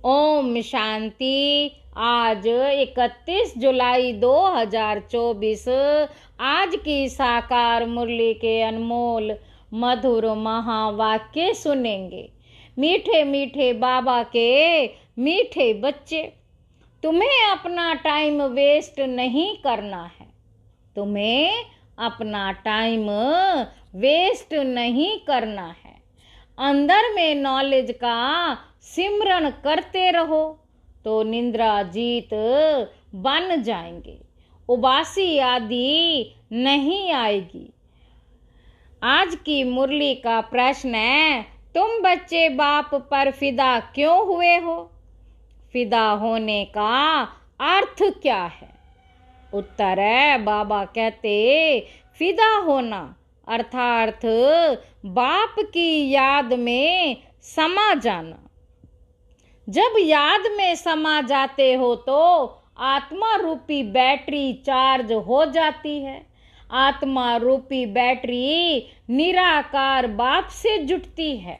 ओम शांति। आज 31 जुलाई 2024 आज की साकार मुरली के अनमोल मधुर महावाक्य सुनेंगे। मीठे मीठे बाबा के मीठे बच्चे, तुम्हें अपना टाइम वेस्ट नहीं करना है। तुम्हें अपना टाइम वेस्ट नहीं करना है। अंदर में नॉलेज का सिमरन करते रहो तो निंद्रा जीत बन जाएंगे। उबासी आदि नहीं आएगी। आज की मुरली का प्रश्न है, तुम बच्चे बाप पर फिदा क्यों हुए हो? फिदा होने का अर्थ क्या है? उत्तर है, बाबा कहते फिदा होना अर्थात बाप की याद में समा जाना। जब याद में समा जाते हो तो आत्मा रूपी बैटरी चार्ज हो जाती है। आत्मा रूपी बैटरी निराकार बाप से जुटती है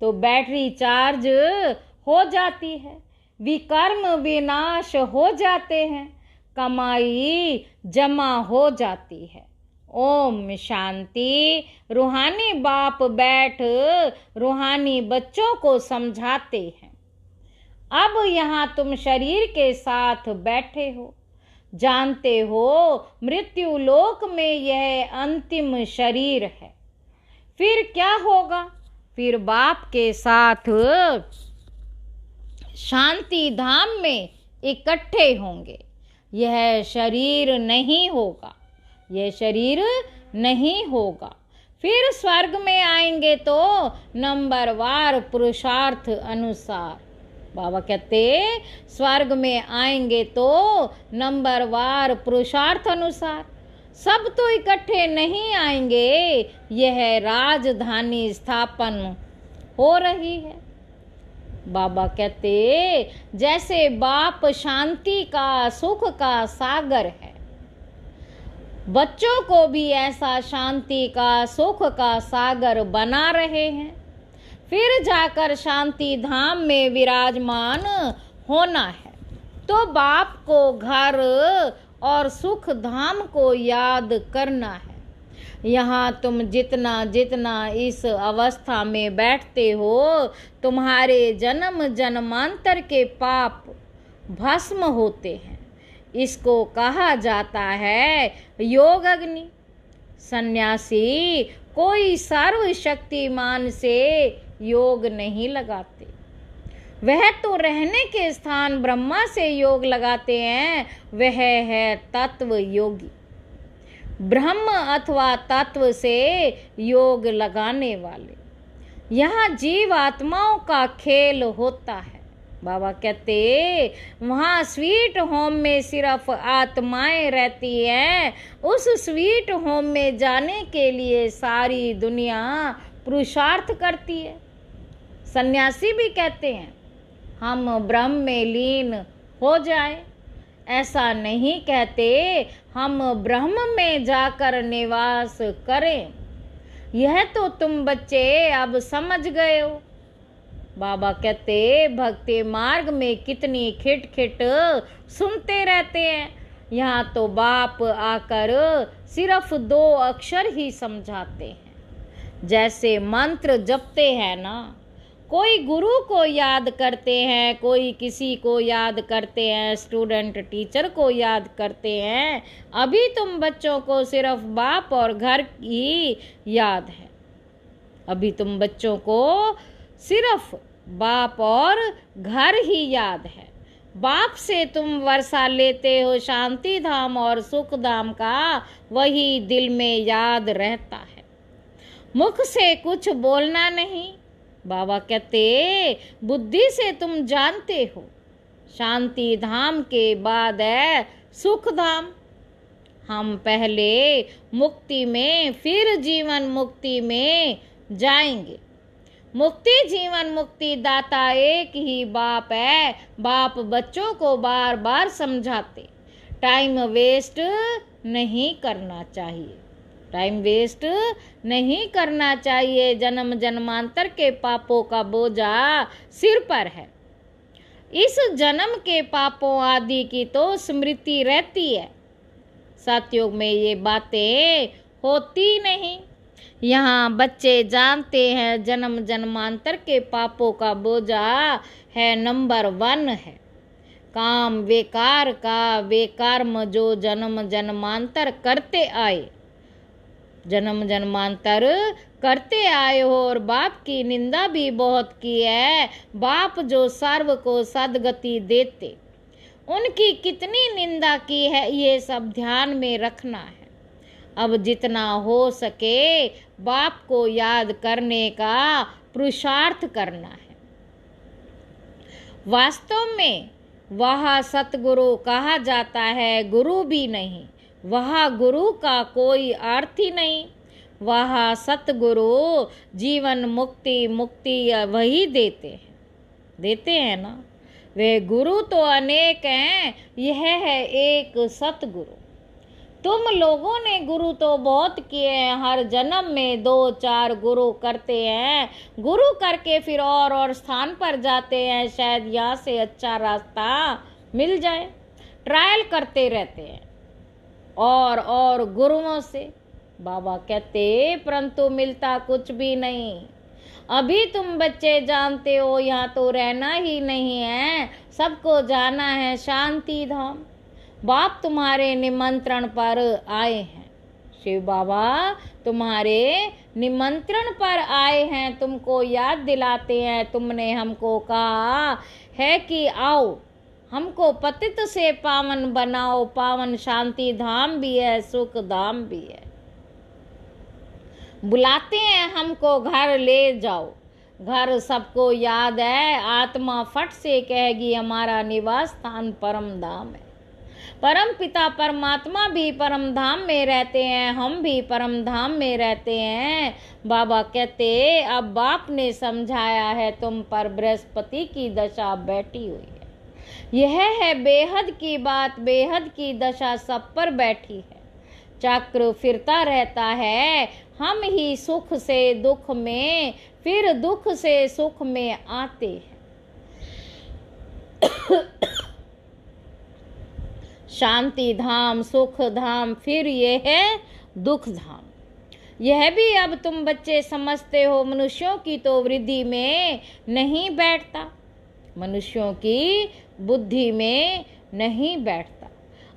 तो बैटरी चार्ज हो जाती है। विकर्म विनाश हो जाते हैं, कमाई जमा हो जाती है। ओम शांति। रूहानी बाप बैठ रूहानी बच्चों को समझाते हैं। अब यहाँ तुम शरीर के साथ बैठे हो, जानते हो मृत्यु लोक में यह अंतिम शरीर है। फिर क्या होगा? फिर बाप के साथ शांति धाम में इकट्ठे होंगे। यह शरीर नहीं होगा, यह शरीर नहीं होगा। फिर स्वर्ग में आएंगे तो नंबरवार पुरुषार्थ अनुसार। बाबा कहते स्वर्ग में आएंगे तो नंबरवार पुरुषार्थ अनुसार। सब तो इकट्ठे नहीं आएंगे। यह राजधानी स्थापन हो रही है। बाबा कहते जैसे बाप शांति का सुख का सागर है, बच्चों को भी ऐसा शांति का सुख का सागर बना रहे हैं। फिर जाकर शांति धाम में विराजमान होना है तो बाप को घर और सुख धाम को याद करना है। यहाँ तुम जितना जितना इस अवस्था में बैठते हो, तुम्हारे जन्म जन्मांतर के पाप भस्म होते हैं। इसको कहा जाता है योग अग्नि। सन्यासी कोई सर्वशक्तिमान से योग नहीं लगाते, वह तो रहने के स्थान ब्रह्मा से योग लगाते हैं। वह है तत्व योगी, ब्रह्म अथवा तत्व से योग लगाने वाले। यहाँ जीव आत्माओं का खेल होता है। बाबा कहते वहाँ स्वीट होम में सिर्फ आत्माएं रहती हैं। उस स्वीट होम में जाने के लिए सारी दुनिया पुरुषार्थ करती है। सन्यासी भी कहते हैं हम ब्रह्म में लीन हो जाएं। ऐसा नहीं कहते हम ब्रह्म में जाकर निवास करें। यह तो तुम बच्चे अब समझ गए हो। बाबा कहते भक्ति मार्ग में कितनी खिट सुनते रहते हैं। यहाँ तो बाप आकर सिर्फ 2 अक्षर ही समझाते हैं। जैसे मंत्र जपते हैं ना, कोई गुरु को याद करते हैं, कोई किसी को याद करते हैं, स्टूडेंट टीचर को याद करते हैं। अभी तुम बच्चों को सिर्फ बाप और घर की याद है। अभी तुम बच्चों को सिर्फ बाप और घर ही याद है। बाप से तुम वर्षा लेते हो शांति धाम और सुख धाम का, वही दिल में याद रहता है। मुख से कुछ बोलना नहीं। बाबा कहते बुद्धि से तुम जानते हो शांति धाम के बाद है सुख धाम। हम पहले मुक्ति में फिर जीवन मुक्ति में जाएंगे। मुक्ति जीवन मुक्ति दाता एक ही बाप है। बाप बच्चों को बार बार समझाते टाइम वेस्ट नहीं करना चाहिए, टाइम वेस्ट नहीं करना चाहिए। जन्म जन्मांतर के पापों का बोझा सिर पर है। इस जन्म के पापों आदि की तो स्मृति रहती है। सतयुग में ये बातें होती नहीं। यहाँ बच्चे जानते हैं जन्म जन्मांतर के पापों का बोझा है नंबर 1 है काम बेकार का, बेकर्म जो जन्म जन्मांतर करते आए, जन्म जन्मांतर करते आए हो और बाप की निंदा भी बहुत की है। बाप जो सर्व को सदगति देते, उनकी कितनी निंदा की है, ये सब ध्यान में रखना है। अब जितना हो सके बाप को याद करने का पुरुषार्थ करना है। वास्तव में वह सतगुरु कहा जाता है, गुरु भी नहीं। वह गुरु का कोई अर्थ ही नहीं। वह सतगुरु जीवन मुक्ति वही देते हैं ना। वे गुरु तो अनेक हैं, यह है एक सतगुरु। तुम लोगों ने गुरु तो बहुत किए हैं, हर जन्म में 2-4 गुरु करते हैं। गुरु करके फिर और स्थान पर जाते हैं, शायद यहाँ से अच्छा रास्ता मिल जाए। ट्रायल करते रहते हैं और गुरुओं से। बाबा कहते परंतु मिलता कुछ भी नहीं। अभी तुम बच्चे जानते हो यहाँ तो रहना ही नहीं है, सबको जाना है शांति धाम। बाप तुम्हारे निमंत्रण पर आए हैं, शिव बाबा तुम्हारे निमंत्रण पर आए हैं, तुमको याद दिलाते हैं। तुमने हमको कहा है कि आओ हमको पतित से पावन बनाओ। पावन शांति धाम भी है, सुख धाम भी है। बुलाते हैं हमको घर ले जाओ। घर सबको याद है, आत्मा फट से कहेगी हमारा निवास स्थान परम धाम है। परम पिता परमात्मा भी परम धाम में रहते हैं, हम भी परम धाम में रहते हैं। बाबा कहते अब बाप ने समझाया है, तुम पर बृहस्पति की दशा बैठी हुई है। यह है बेहद की बात, बेहद की दशा सब पर बैठी है। चक्र फिरता रहता है, हम ही सुख से दुख में, फिर दुख से सुख में आते हैं। शांति धाम, सुख धाम, फिर ये है दुख धाम। यह भी अब तुम बच्चे समझते हो, मनुष्यों की तो वृद्धि में नहीं बैठता, मनुष्यों की बुद्धि में नहीं बैठता।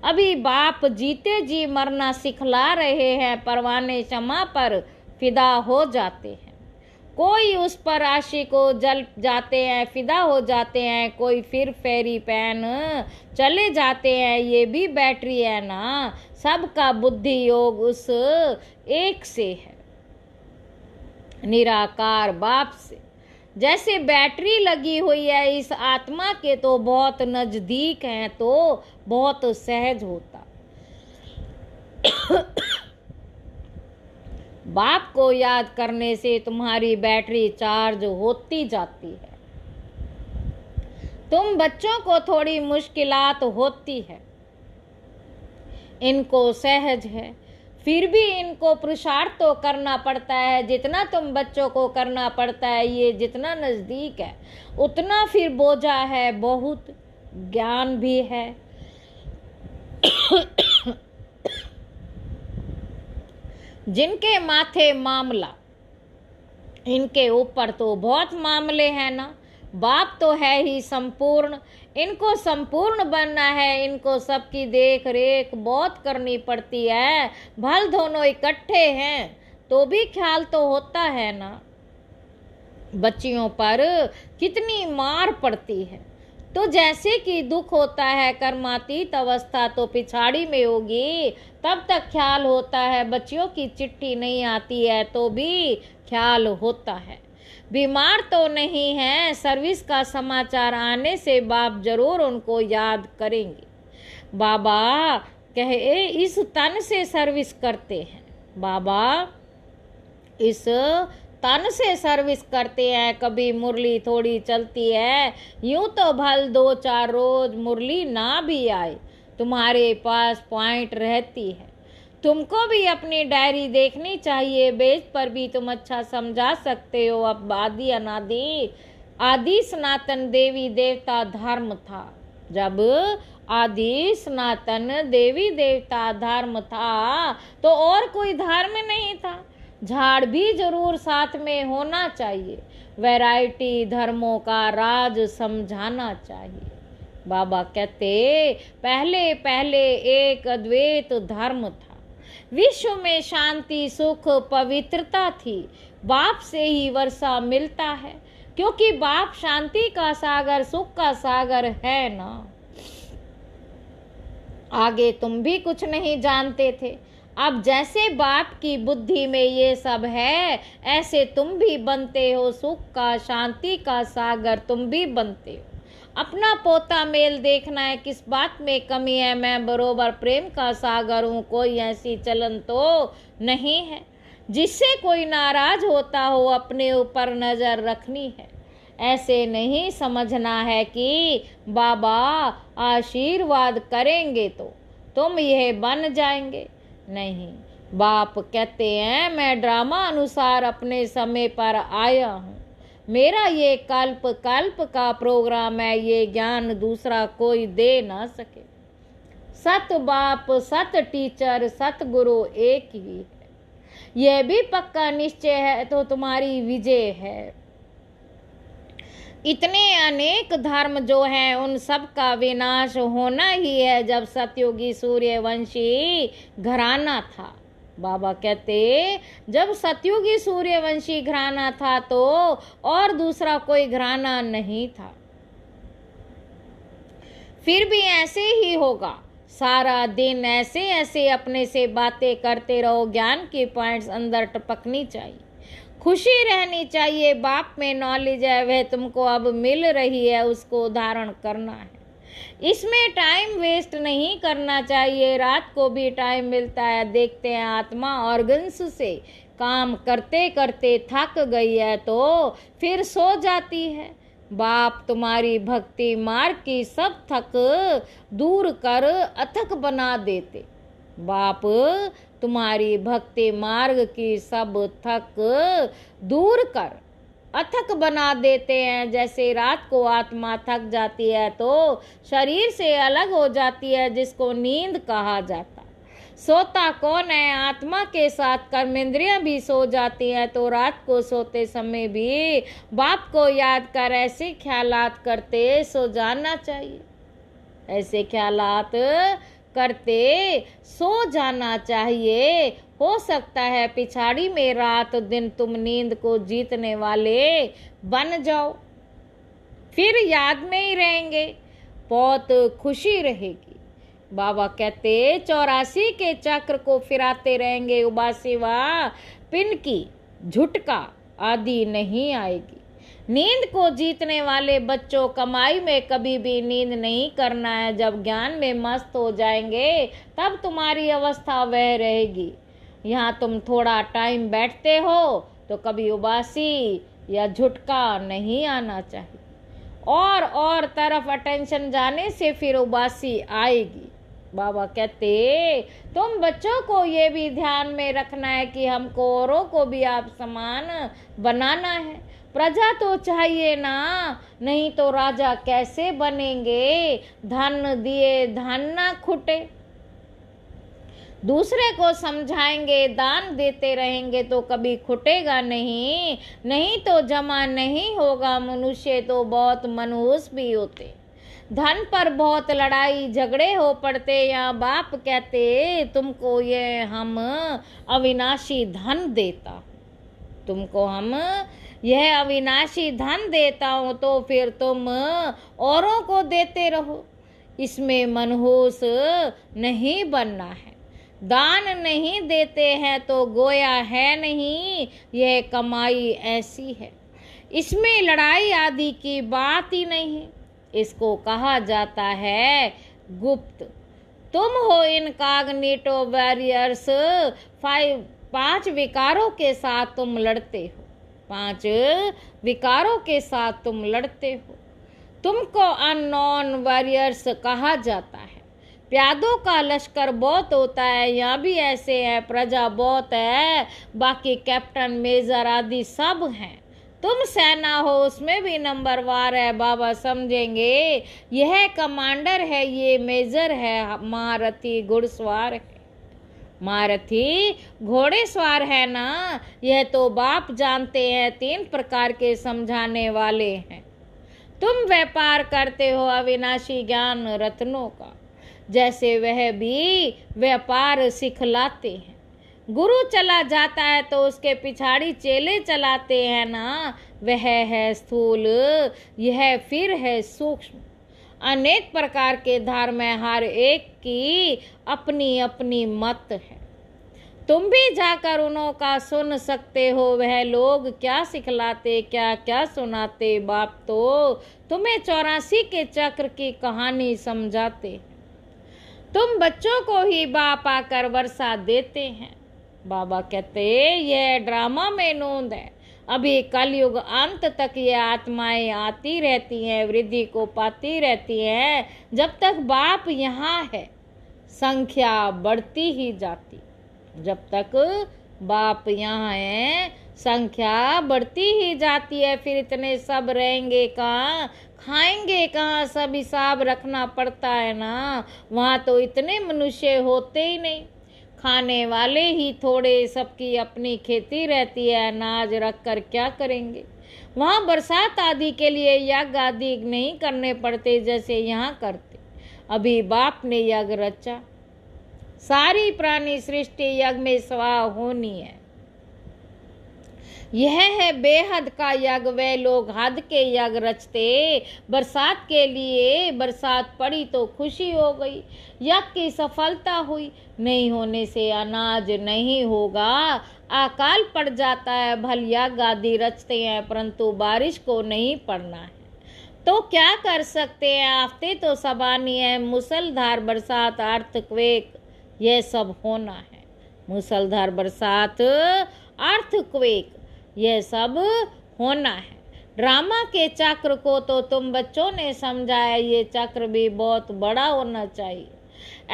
अभी बाप जीते जी मरना सिखला रहे हैं, परवाने क्षमा पर फिदा हो जाते हैं। कोई उस पर आशिक को जल जाते हैं, फिदा हो जाते हैं, कोई फिर फेरी पैन चले जाते हैं। ये भी बैटरी है ना, सबका बुद्धि योग उस एक से है, निराकार बाप से। जैसे बैटरी लगी हुई है इस आत्मा के, तो बहुत नजदीक है तो बहुत सहज होता। बाप को याद करने से तुम्हारी बैटरी चार्ज होती जाती है। तुम बच्चों को थोड़ी मुश्किलात होती है, इनको सहज है, फिर भी इनको पुरुषार्थ तो करना पड़ता है। जितना तुम बच्चों को करना पड़ता है, ये जितना नजदीक है उतना फिर बोझा है, बहुत ज्ञान भी है। जिनके माथे मामला, इनके ऊपर तो बहुत मामले हैं ना। बाप तो है ही संपूर्ण, इनको संपूर्ण बनना है, इनको सबकी देख रेख बहुत करनी पड़ती है। भल दोनों इकट्ठे हैं तो भी ख्याल तो होता है ना। बच्चियों पर कितनी मार पड़ती है, तो जैसे कि दुख होता है, कर्मातीत अवस्था तो पिछाड़ी में होगी, तब तक ख्याल होता है। बच्चियों की चिट्ठी नहीं आती है तो भी ख्याल होता है। बीमार तो नहीं है, सर्विस का समाचार आने से बाप जरूर उनको याद करेंगे। बाबा कहे इस तन से सर्विस करते हैं, बाबा इस तन से सर्विस करते हैं। कभी मुरली थोड़ी चलती है, यूं तो भल 2-4 रोज मुरली ना भी आए, तुम्हारे पास पॉइंट रहती है। तुमको भी अपनी डायरी देखनी चाहिए, बेच पर भी तुम अच्छा समझा सकते हो। अब आदि अनादि आदि सनातन देवी देवता धर्म था। जब आदि सनातन देवी देवता धर्म था तो और कोई धर्म नहीं था। झाड़ भी जरूर साथ में होना चाहिए। वैरायटी धर्मों का राज समझाना चाहिए। बाबा कहते पहले पहले एक अद्वैत धर्म था। विश्व में शांति सुख पवित्रता थी। बाप से ही वर्षा मिलता है, क्योंकि बाप शांति का सागर सुख का सागर है ना। आगे तुम भी कुछ नहीं जानते थे। अब जैसे बाप की बुद्धि में ये सब है, ऐसे तुम भी बनते हो सुख का शांति का सागर तुम भी बनते हो। अपना पोता मेल देखना है, किस बात में कमी है। मैं बरोबर प्रेम का सागर हूँ, कोई ऐसी चलन तो नहीं है जिससे कोई नाराज होता हो। अपने ऊपर नजर रखनी है। ऐसे नहीं समझना है कि बाबा आशीर्वाद करेंगे तो तुम यह बन जाएंगे। नहीं, बाप कहते हैं मैं ड्रामा अनुसार अपने समय पर आया हूँ। मेरा ये कल्प कल्प का प्रोग्राम है। ये ज्ञान दूसरा कोई दे ना सके। सत बाप सत टीचर सत गुरु एक ही है। यह भी पक्का निश्चय है तो तुम्हारी विजय है। इतने अनेक धर्म जो हैं उन सब का विनाश होना ही है। जब सतयुगी सूर्यवंशी घराना था, बाबा कहते जब सतयुगी सूर्यवंशी घराना था तो और दूसरा कोई घराना नहीं था। फिर भी ऐसे ही होगा। सारा दिन ऐसे ऐसे अपने से बातें करते रहो। ज्ञान की पॉइंट्स अंदर टपकनी चाहिए। खुशी रहनी चाहिए। बाप में नॉलेज है, वह तुमको अब मिल रही है, उसको धारण करना है। इसमें टाइम वेस्ट नहीं करना चाहिए। रात को भी टाइम मिलता है। देखते हैं आत्मा ऑर्गन्स से काम करते करते थक गई है तो फिर सो जाती है। बाप तुम्हारी भक्ति मार्ग की सब थक दूर कर अथक बना देते। बाप तुम्हारी भक्ति मार्ग की सब थक दूर कर अथक बना देते हैं। जैसे रात को आत्मा थक जाती है तो शरीर से अलग हो जाती है, जिसको नींद कहा जाता। सोता कौन है? आत्मा के साथ कर्मेंद्रियां भी सो जाती हैं। तो रात को सोते समय भी बाप को याद कर ऐसे ख्यालात करते सो जाना चाहिए। ऐसे ख्यालात करते सो जाना चाहिए। हो सकता है पिछाड़ी में रात दिन तुम नींद को जीतने वाले बन जाओ, फिर याद में ही रहेंगे, बहुत खुशी रहेगी। बाबा कहते 84 के चक्र को फिराते रहेंगे। उबासिवा पिन की झुटका आदि नहीं आएगी। नींद को जीतने वाले बच्चों, कमाई में कभी भी नींद नहीं करना है। जब ज्ञान में मस्त हो जाएंगे तब तुम्हारी अवस्था वह रहेगी। यहाँ तुम थोड़ा टाइम बैठते हो तो कभी उबासी या झुटका नहीं आना चाहिए। और तरफ अटेंशन जाने से फिर उबासी आएगी। बाबा कहते तुम बच्चों को ये भी ध्यान में रखना है कि हमको औरों को भी आप समान बनाना है। प्रजा तो चाहिए ना, नहीं तो राजा कैसे बनेंगे। धन दिए धन ना खुटे। दूसरे को समझाएंगे, दान देते रहेंगे तो कभी खुटेगा नहीं। नहीं तो जमा नहीं होगा। मनुष्य तो बहुत मनहूस भी होते। धन पर बहुत लड़ाई झगड़े हो पड़ते। या बाप कहते तुमको ये हम अविनाशी धन देता, तुमको हम यह अविनाशी धन देता हूँ, तो फिर तुम औरों को देते रहो। इसमें मनहूस नहीं बनना है। दान नहीं देते हैं तो गोया है नहीं। यह कमाई ऐसी है, इसमें लड़ाई आदि की बात ही नहीं। इसको कहा जाता है गुप्त। तुम हो इनकॉग्निटो वॉरियर्स। 5 विकारों के साथ तुम लड़ते हो। 5 विकारों के साथ तुम लड़ते हो। तुमको अननोन वॉरियर्स कहा जाता है। प्यादों का लश्कर बहुत होता है। यहाँ भी ऐसे है, प्रजा बहुत है, बाकी कैप्टन मेजर आदि सब हैं। तुम सेना हो उसमें भी नंबरवार है, बाबा समझेंगे यह कमांडर है, ये मेजर है, महारथी घुड़सवार है। महारथी घोड़ेसवार है ना, यह तो बाप जानते हैं, 3 प्रकार के समझाने वाले हैं। तुम व्यापार करते हो अविनाशी ज्ञान रत्नों का, जैसे वह भी व्यापार सिखलाते हैं। गुरु चला जाता है तो उसके पिछाड़ी चेले चलाते हैं ना, वह है स्थूल, यह फिर है सूक्ष्म। अनेक प्रकार के धर्म है, हर एक की अपनी अपनी मत है। तुम भी जाकर उन्हों का सुन सकते हो, वह लोग क्या सिखलाते क्या क्या सुनाते। बाप तो तुम्हें 84 के चक्र की कहानी समझाते। तुम बच्चों को ही बाप आकर वर्षा देते हैं। बाबा कहते यह ड्रामा में नोंद है, अभी कलयुग अंत तक ये आत्माएं आती रहती हैं, वृद्धि को पाती रहती हैं। जब तक बाप यहाँ है संख्या बढ़ती ही जाती, जब तक बाप यहाँ है संख्या बढ़ती ही जाती है। फिर इतने सब रहेंगे कहाँ, खाएंगे कहाँ, सब हिसाब रखना पड़ता है ना। वहाँ तो इतने मनुष्य होते ही नहीं, खाने वाले ही थोड़े, सबकी अपनी खेती रहती है, अनाज रख कर क्या करेंगे। वहाँ बरसात आदि के लिए यज्ञ आदि नहीं करने पड़ते जैसे यहाँ करते। अभी बाप ने यज्ञ रचा, सारी प्राणी सृष्टि यज्ञ में स्वाहा होनी है। यह है बेहद का यज्ञ, वे लोग हद के यज्ञ रचते। बरसात के लिए बरसात पड़ी तो खुशी हो गई, यज्ञ की सफलता हुई। नहीं होने से अनाज नहीं होगा, अकाल पड़ जाता है। भल यज्ञ आदि रचते हैं परंतु बारिश को नहीं पड़ना है, तो क्या कर सकते हैं। आफते तो सबानी है, मूसलधार बरसात, अर्थक्वेक, यह सब होना है। मूसलधार बरसात, अर्थक्वेक, यह सब होना है। ड्रामा के चक्र को तो तुम बच्चों ने समझा है, ये चक्र भी बहुत बड़ा होना चाहिए।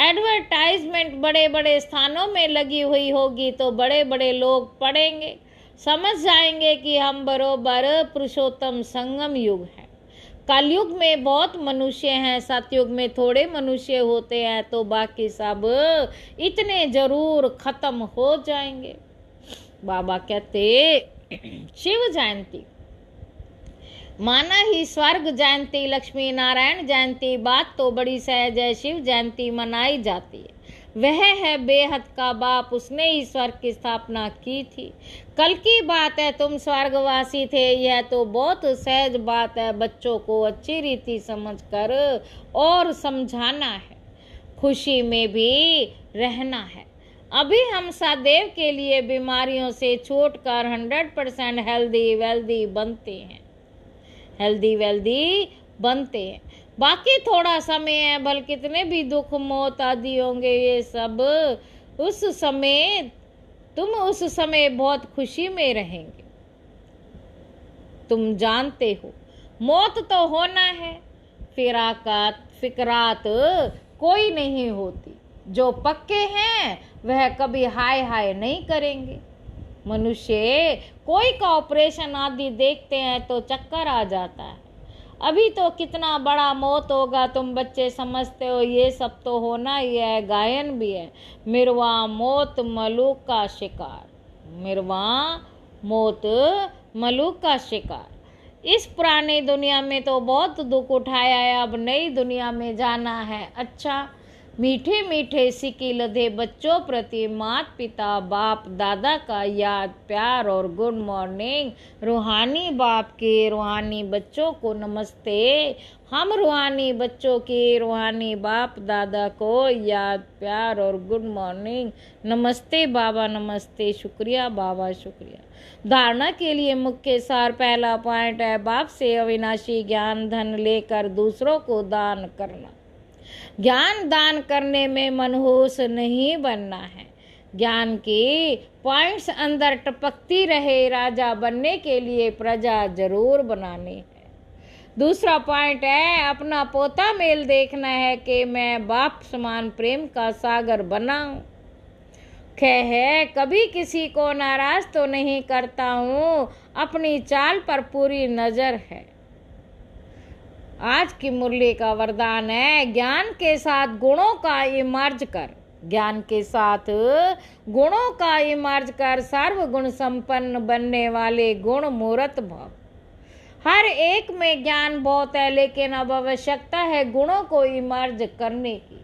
एडवर्टाइजमेंट बड़े बड़े स्थानों में लगी हुई होगी तो बड़े बड़े लोग पढ़ेंगे, समझ जाएंगे कि हम बरोबर पुरुषोत्तम संगम युग है। कलयुग में बहुत मनुष्य हैं, सतयुग में थोड़े मनुष्य होते हैं, तो बाकी सब इतने जरूर खत्म हो जाएंगे। बाबा कहते शिव जयंती माना ही स्वर्ग जयंती, लक्ष्मी नारायण जयंती, बात तो बड़ी सहज है। शिव जयंती मनाई जाती है, वह है बेहद का बाप, उसने ही स्वर्ग की स्थापना की थी। कल की बात है, तुम स्वर्गवासी थे, यह तो बहुत सहज बात है। बच्चों को अच्छी रीति समझकर और समझाना है, खुशी में भी रहना है। अभी हम सदैव के लिए बीमारियों से छूटकर 100% हेल्दी वेल्दी बनते हैं, हेल्दी वेल्दी बनते हैं। बाकी थोड़ा समय है, भल कितने भी दुख मौत आदि होंगे, ये सब उस समय, तुम उस समय बहुत खुशी में रहेंगे। तुम जानते हो मौत तो होना है, फिकरात कोई नहीं होती। जो पक्के हैं वह कभी हाय हाय नहीं करेंगे। मनुष्य कोई का ऑपरेशन आदि देखते हैं तो चक्कर आ जाता है। अभी तो कितना बड़ा मौत होगा, तुम बच्चे समझते हो, ये सब तो होना ही है। गायन भी है, मिरवा मौत मलूक का शिकार, मिरवा मौत मलूक का शिकार। इस पुरानी दुनिया में तो बहुत दुख उठाया है, अब नई दुनिया में जाना है। अच्छा मीठे मीठे सिक्की लदे बच्चों प्रति माता पिता बाप दादा का याद प्यार और गुड मॉर्निंग। रूहानी बाप के रूहानी बच्चों को नमस्ते। हम रूहानी बच्चों के रूहानी बाप दादा को याद प्यार और गुड मॉर्निंग। नमस्ते बाबा, नमस्ते, शुक्रिया बाबा, शुक्रिया। धारणा के लिए मुख्य सार पहला पॉइंट है, बाप से अविनाशी ज्ञान धन लेकर दूसरों को दान करना। ज्ञान दान करने में मनहूस नहीं बनना है। ज्ञान की पॉइंट्स अंदर टपकती रहे। राजा बनने के लिए प्रजा जरूर बनानी है। दूसरा पॉइंट है, अपना पोता मेल देखना है कि मैं बाप समान प्रेम का सागर बना हूँ। है, कभी किसी को नाराज तो नहीं करता हूँ, अपनी चाल पर पूरी नजर है। आज की मुरली का वरदान है, ज्ञान के साथ गुणों का इमर्ज कर, ज्ञान के साथ गुणों का इमर्ज कर, सर्वगुण संपन्न बनने वाले गुण मूर्त भव। हर एक में ज्ञान बहुत है, लेकिन अब आवश्यकता है गुणों को इमर्ज करने की।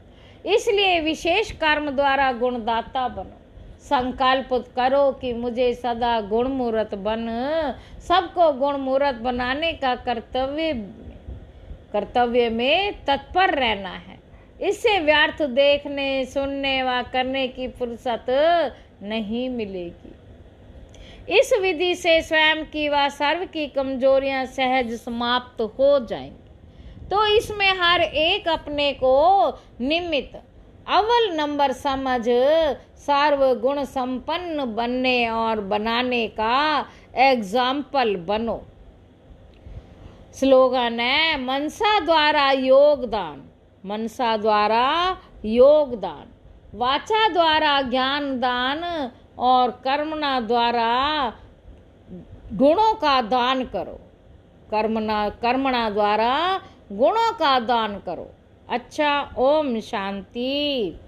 इसलिए विशेष कर्म द्वारा गुणदाता बनो। संकल्प करो कि मुझे सदा गुणमूर्त बन, सबको गुणमूर्त बनाने का कर्तव्य में तत्पर रहना है। इससे व्यर्थ देखने, सुनने व करने की फुर्सत नहीं मिलेगी। इस विधि से स्वयं की व सर्व की कमजोरियां सहज समाप्त हो जाएंगी। तो इसमें हर एक अपने को निमित्त अव्वल नंबर समझ सर्वगुण संपन्न बनने और बनाने का एग्जाम्पल बनो। स्लोगन है, मनसा द्वारा योगदान, मनसा द्वारा योगदान, वाचा द्वारा ज्ञान दान और कर्मणा द्वारा गुणों का दान करो। कर्मणा द्वारा गुणों का दान करो। अच्छा, ओम शांति।